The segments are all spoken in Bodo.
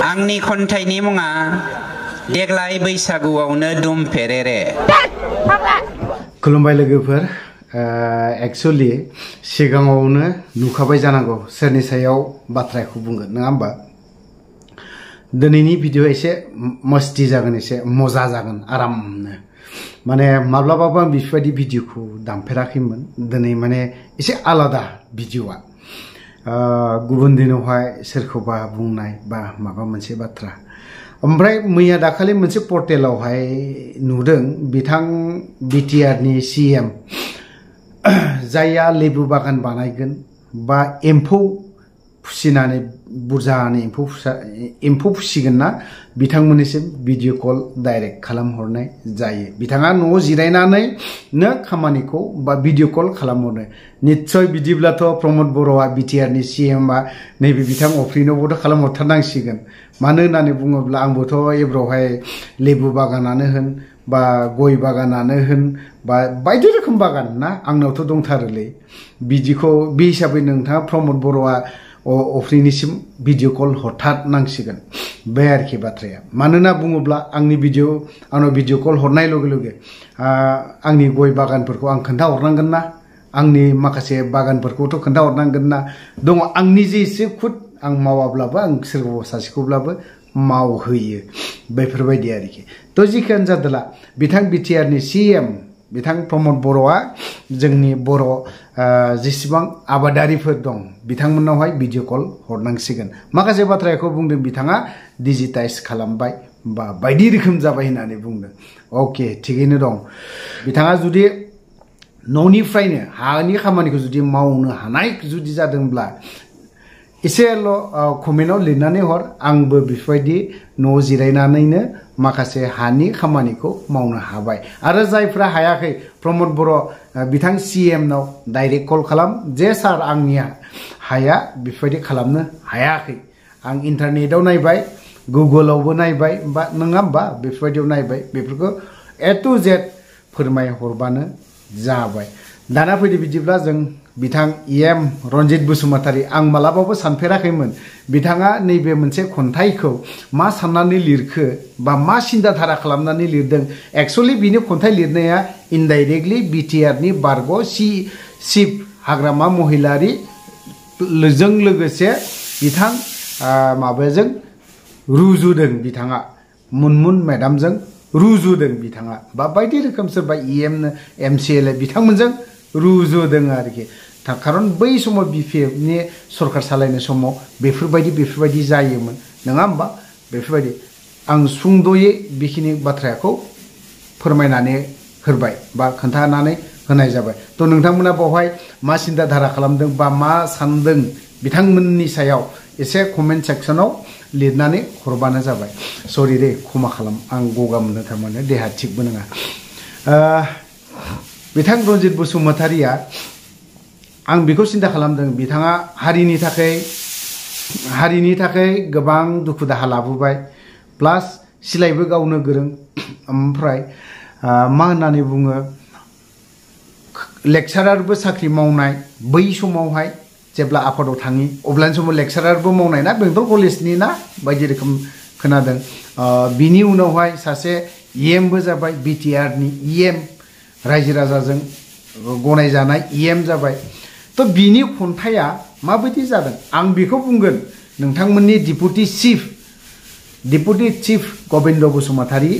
आंनि खन्थाइनि मुङा देग्लाय बैसागुआवनो दुम फेरेरे। खुलुमबाय लोगोफोर, एक्चुअली सिगाङावनो नुखाबाय जानांगौ सोरनि सायाव बाथ्राखौ बुंगोन, नङा होमबा? दिनैनि भिडिअ एसे मस्ती जागोन, एसे मजा जागोन, आरामनो। माने माब्लाबाबो आं बेफोरबायदि भिडिअखौ दामफेराखैमोन। दिनै माने एसे आलादा भिडिअआ। गुबुन दिनावहाय सोरखौबा बुंनाय बा माबा मोनसे बाथ्रा, ओमफ्राय मैया दाखालि मोनसे पर्टेलावहाय नुदों बिथां बिटिआरनि सीएम जायहा लेबु बागान बानायगोन बा एम्फौ फिसिनानै बुरजानि एम्फौ फिसिगोन ना, बिथांमोननिसिम भिडिअ कल डाइरेक्ट खालामहरनाय जायो। बिथाङा न'आव जिरायनानैनो खामानिखौ बा भिडिअ कल खालामहरनो। निस्सय बिदिब्लाथ' प्रमद बर'आ बिटिआरनि सीएमआ नैबे बिथां अफ्रिनोबोथ' खालामहरथारनांसिगोन। मानो होननानै बुङोब्ला आंबोथ' एब्रावहाय लेबु बागानानो होन बा गय बागानानो होन बा बायदि रोखोम बागान ना आंनावथ' दंथारोलै। बिदिखौ बे हिसाबै नोंथाङा प्रमद बर'आ अफ्रिनिसिम भिडिअ कल हरथारनांसिगोन, बे आरोखि बाथ्राया। मानोना बुङोब्ला आंनाव भिडिअ कल हरनाय लगे लगे आंनि गय बागानफोरखौ आं खोन्थाहरनांगोन ना, आंनि माखासे बागानफोरखौथ' खोन्थाहरनांगोन ना। दङ आंनि जे एसे खुद आं मावाब्लाबो आं सोरखौबा सासेखौब्लाबो मावहोयो, बेफोरबायदि आरोखि। थ' जिखियानो जादोला बिथां बिटिआरनि सीएम बिथां प्रमद बर'आ जोंनि बर' जेसेबां आबादारिफोर दं बिथांमोननावहाय भिडिअ कल हरनांसिगोन। माखासे बाथ्राखौ बुंदों बिथाङा डिजिटाइज खालामबाय बा बायदि रोखोम जाबाय होननानै बुंदों। अके, थिगैनो दं। बिथाङा जुदि न'निफ्रायनो हानि खामानिखौ जुदि मावनो हानाय जुदि जादोंब्ला एसेल' कमेन्टआव लिरनानै हर, आंबो बेफोरबायदि न'आव जिरायनानैनो माखासे हानि खामानिखौ मावनो हाबाय। आरो जायफ्रा हायाखै, प्रमद बर' बिथां सीएमनाव डाइरेक्ट कल खालाम जे सार आंनिया हाया बेफोरबायदि खालामनो हायाखै। आं इन्टारनेटआव नायबाय, गुगोलावबो नायबाय बा नङा होमबा, बेफोरबायदियाव नायबाय, बेफोरखौ ए टु जेड फोरमायहरबानो जाबाय। दाना फैदो बिदिब्ला जों बिथां एम रन्जित बसुमतारी, आं मालाबाबो सानफेराखैमोन बिथाङा नैबे मोनसे खन्थाइखौ मा साननानै लिरखो बा मा सिन्था धारा खालामनानै लिरदों। एक्चुअलि बिनि खन्थाइ लिरनाया इनडाइरेक्टलि बिटिआरनि बारग' चिफ हाग्रामा महिलारि जों लोगोसे बिथां माबाजों रुजुदों, बिथाङा मुनमुन मेडामजों रुजुदों बिथाङा, बा बायदि रोखोम सोरबा इएमनो एमसिएलए बिथांमोनजों रुजुदों आरोखि। खारन बै समाव बिपिएफनि सरकार सालायनाय समाव बेफोरबायदि जायोमोन, नङा होमबा? बेफोरबायदि आं सुंद'यै बेखिनि बाथ्राखौ फोरमायनानै होबाय बा खोन्थानानै होनाय जाबाय। थ' नोंथांमोना बावहाय मा सिन्था धारा खालामदों बा मा सानदों बिथांमोननि सायाव एसे कमेन्ट सेक्सनाव लिरनानै हरबानो जाबाय। सरि रे, क्षमा खालाम, आं गगा मोननो थारमाने देहा थिगबो नङा। बिथां रन्जित बसुमतारीया, आं बेखौ सिन्था खालामदों, बिथाङा हारिनि थाखाय गोबां दुखु दाहा लाबोबाय, प्लास सिलायबो गावनो गोरों। ओमफ्राय मा होननानै बुङो, लेक्सारारबो साख्रि मावनाय बै समावहाय जेब्ला आफादाव थाङि अब्लानि समाव लेक्सारारबो मावनाय ना, बेंटल कलेजनि ना, बायदि रोखोम खोनादों। बिनि उनावहाय सासे इएमबो जाबाय, बिटिआरनि इएम, रायजो राजाजों गनायजानाय इएम जाबाय। थ' बिनि खन्थाइया माबायदि जादों आं बेखौ बुंगोन। नोंथांमोननि डिपुटि चिफ गबिन्द बसुमतारी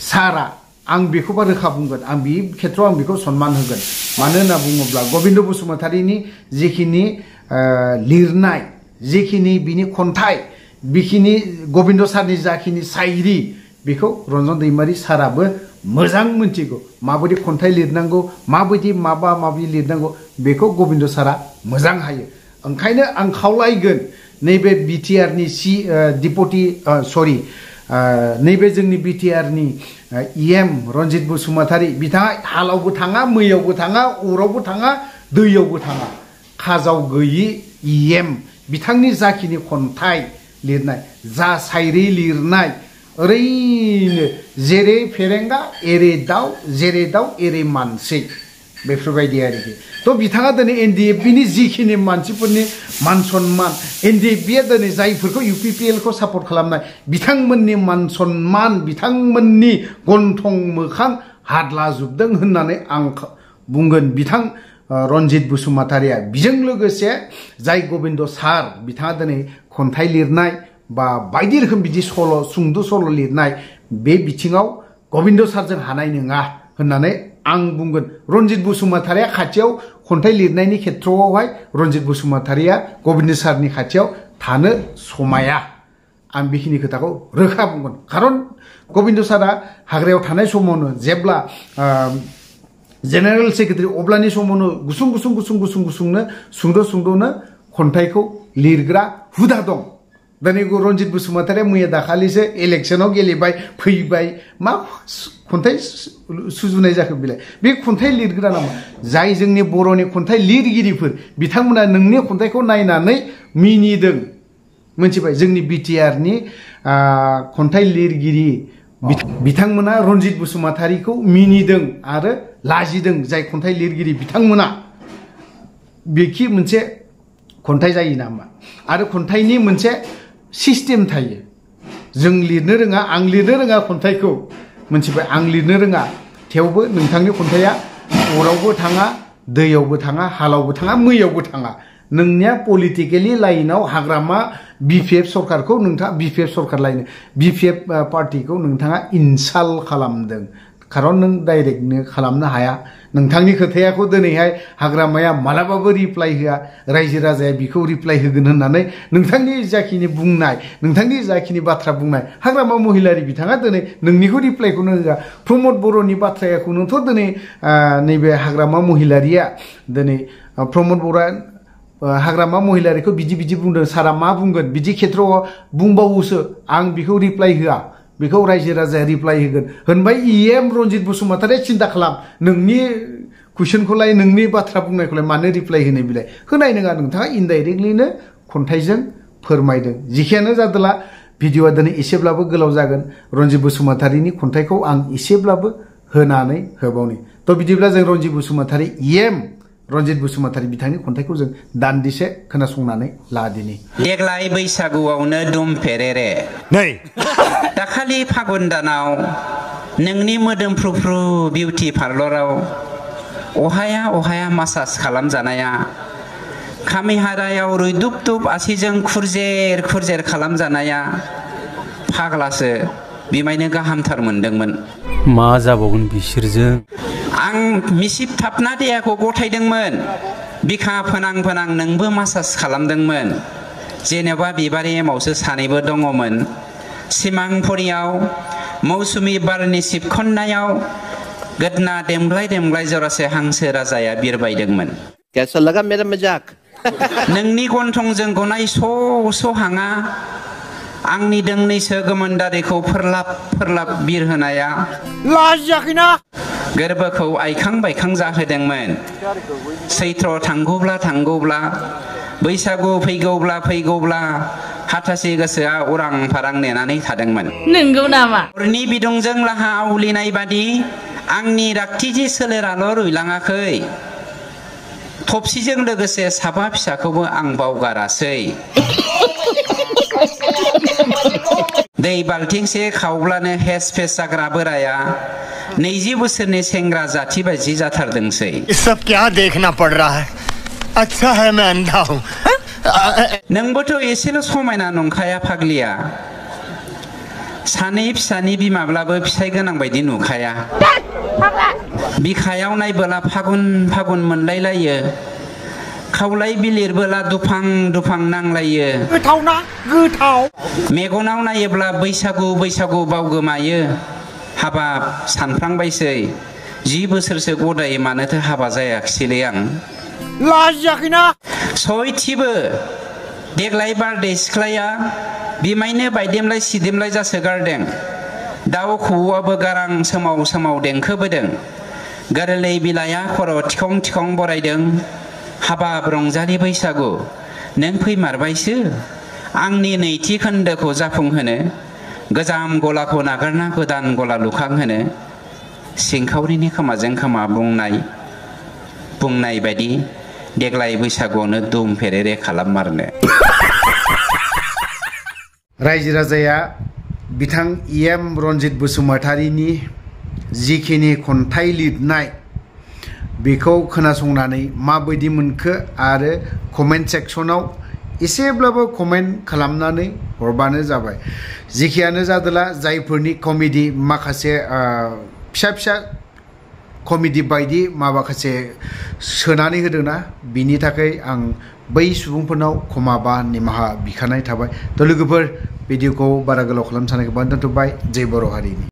सारआ, आं बेखौबा रोखा बुंगोन, आं बे खेथ्रआव आं बेखौ सनमान होगोन। मानो होनना बुङोब्ला गबिन्द बसुमतारीनि जिखिनि लिरनाय, जिखिनि बिनि खन्थाइ, बिखिनि गबिन्द सारनि जाखिनि शायरि, बेखौ रन्जन दैमारि साराबो मोजां मोनथिगौ। माबायदि खन्थाइ लिरनांगौ, माबायदि माबि लिरनांगौ, बेखौ गबिन्द सारा मोजां हायो। ओंखायनो आं खावलायगोन नैबे बिटिआरनि नैबे जोंनि बिटिआरनि इएम रन्जित बसुमतारी, बिथाङा हालावबो थाङा, मैयावबो थाङा, अरावबो थाङा, दैयावबो थाङा, खाजाव गैयि इएम। बिथांनि जाखिनि खन्थाइ लिरनाय, जा शायरि लिरनाय, ओरैनो जेरै फेरेंगा एरै दाउ, जेरै दाउ एरै मानसि, बेफोरबायदि आरोखि थ' बिथाङा दिनै एनडिएफबिनि जिखिनि मानसिफोरनि मान सन्मान एनडिएफबिया दिनै जायफोरखौ इउपिपिएलखौ सापर्ट खालामनाय बिथांमोननि मान सन्मान बिथांमोननि गन्थं मोखां हादलाजोबदों होननानै आं बुंगोन बिथां रन्जित बसुमतारिया बिजों लोगोसे जाय गबिन्द सार बिथाङा दिनै खन्थाइ लिरनाय बा बायदि रोखोम बिदि सल' सुंद' सल' लिरनाय बे बिथिङाव गबिन्द सारजों हानाय नङा होननानै आं बुंगोन रन्जित बसुमतारिया खाथियाव खन्थाइ लिरनायनि खेथ्रआवहाय रन्जित बसुमतारिया गबिन्द सारनि खाथियाव थानो समाया आं बेखिनि खोथाखौ रोखा बुंगोन खारन गबिन्द सारा हाग्रायाव थानाय समावनो जेब्ला जेनेरेल सेक्रेटारि अब्लानि समावनो गुसुंनो सुंद'नो खन्थाइखौ लिरग्रा हुदा दं दिनै रन्जित बसुमतारिया मैया दाखालिसो इलेक्सनाव गेलेबाय फैबाय मा खन्थाइ सुजुनाय जाखो बेलाय बे खन्थाइ लिरग्रा नामा जाय जोंनि बर'नि खन्थाइ लिरगिरिफोर बिथांमोना नोंनि खन्थाइखौ नायनानै मिनिदों मोनथिबाय जोंनि बिटिआरनि खन्थाइ लिरगिरि बिथांमोना रन्जित बसुमतारिखौ मिनिदों आरो लाजिदों जाय खन्थाइ लिरगिरि बिथांमोना बेखि मोनसे खन्थाइ जायो नामा आरो खन्थाइनि मोनसे सिस्टेम थायो जों लिरनो रोङा आं लिरनो रोङा खन्थाइखौ मोनथिबाय आं लिरनो रोङा थेवबो नोंथांनि खन्थाइया अरावबो थाङा दैयावबो थाङा हालावबो थाङा मैयावबो थाङा नोंनिया पलिटिकेलि लाइनाव हाग्रामा बिपिएफ सरकारखौ नोंथाङा बिपिएफ सरकार लायनो बिपिएफ पार्टिखौ नोंथाङा इनसाल्ट खालामदों खारन नों डाइरेक्टनो खालामनो हाया नोंथांनि खोथायाखौ दिनैहाय हाग्रामाया मालाबाबो रिप्लाइ होआ रायजो राजाया बिखौ रिप्लाइ होगोन होननानै नोंथांनि जाखिनि बुंनाय नोंथांनि जाखिनि बाथ्रा बुंनाय हाग्रामा महिलारि बिथाङा दिनै नोंनिखौ रिप्लाइखौनो होआ प्रमद बर'नि बाथ्राखौनोथ' दिनै नैबे हाग्रामा महिलारिया दिनै प्रमद बर'आ हाग्रामा महिलारिखौ बिदि बुंदों सारा मा बुंगोन बिदि खेथ्रआव बुंबावोसो आं बिखौ रिप्लाइ होआ बेखौ रायजो राजाया रिप्लाइ होगोन होनबाय इएम रन्जित बसुमतारिया सिन्था खालाम नोंनि कुइसनखौलाय नोंनि बाथ्रा बुंनायखौलाय मानो रिप्लाइ होनो बिलाय होनाय नङा नोंथाङा इनडाइरेक्टलिनो खन्थाइजों फोरमायदों जिखियानो जादोला भिडिअआ दिनै एसेब्लाबो गोलाव जागोन रन्जित बसुमतारिनि खन्थाइखौ आं एसेब्लाबो होनानै होबावनि थ' बिदिब्ला जों रन्जित बसुमतारि इएम रन्जित बसुमतारि बिथांनि खन्थाइखौ जों दान्दिसे खोनासंनानै लादिनि देग्लाय बैसागुआवनो दुम फेरेरे नै दाखालि फागुन दानाव नोंनि मोदोमफ्रुफ्रु बिउटि पार्लराव अहाया मासाज खालामजानाया खामिहारायाव रुइदुब आसिजों खुरजेर खालामजानाया फाग्लासो बिमायनो गाहामथार मोनदोंमोन मा जाबावगोन बिसोरजों आं मिसिबथाबना देहाखौ गथायदोंमोन बिखा फोनां नोंबो मासाज खालामदोंमोन जेनेबा बिबारि एमावसो सानैबो दङमोन सिमांफुरियाव मौसुमि बारनि सिबखन्नायाव गोदना देमग्लाय जरासे हांसो राजाया बिरबायदोंमोन कैसा लगा मेरा मजाक नोंनि गन्थंजों गनाय स' हाङा आंनि दोंनैसो गोमोन दारिखौ फोरलाब बिरहोनाया लाजियाखैना गोरबोखौ आइखां बायखां जाहोदोंमोन सैथ्र थांगौब्ला बैसागु फैगौब्ला हाथासि गोसोआ उरां फारां नेनानै थादोंमोन नंगौ नामा अरनि बिदुंजों लाहा आवलिनाय बादि आंनि रागथिजि सोलेराल' रुइलाङाखै थबसिजों लोगोसे साबा फिसाखौबो आं बावगारासै दै बाल्थिंसे खावब्लानो हेस फेस जाग्रा बोराया 20 बोसोरनि सेंग्रा जाथि बायदि जाथारदोंसै ये सब क्या देखना पड़ रहा है अच्छा है मैं अंधा हूँ नोंबोथ' एसेल' समायना नंखाया फाग्लिया सानै फिसानि बिमाब्लाबो फिसाइ गोनां बायदि नुखाया बिखायाव नायबोला फागुन मोनलायलायो खावलाय बिलिरबोला दुफां नांलायो गोथाव मेगनाव नायोब्ला बैसागु बावगोमायो हाबाब सानफ्रांबायसै 10 बोसोरसो गदाय मानोथो हाबा जायाखिसैलै आं लाजियाखैना सयथिबो देग्लाय बारदै सिख्लाया बिमायनो बायदेमलाय सिदेमलाय जासोगारदों दाउ खौवौआबो गारां सोमाव देंखोबोदों गोरलै बिलाइया खर' थिखं बरायदों हाबाब रंजालि बैसागु नों फैमारबायसो आंनि नैथि खोन्दोखौ जाफुंहोनो गोजाम गलाखौ नागारना गोदान गला लुखांहोनो सिंखावरिनि खोमाजों खोमा बुंनाय बुंनाय बायदि देग्लाय बैसागुआवनो दुम फेरेरे खालाममारनो। रायजो राजाया बिथां EM रन्जित बसुमतारीनि जिखिनि खन्थाइ लिरनाय बेखौ खोनासंनानै माबायदि मोनखो आरो कमेन्ट सेक्सनाव एसेब्लाबो कमेन्ट खालामनानै हरबानो जाबाय। जिखियानो जादोला जायफोरनि कमेडि माखासे फिसा फिसा कमेडि बायदि माखासे सोनानै होदोंना बिनि थाखाय आं बै सुबुंफोरनाव क्षमा बा निमाहा बिखानाय थाबाय। थ' लोगोफोर भिडिअखौ बारा गोलाव खालामनो सानाखैबा दोनथ'बाय। जय बर' हारिनि।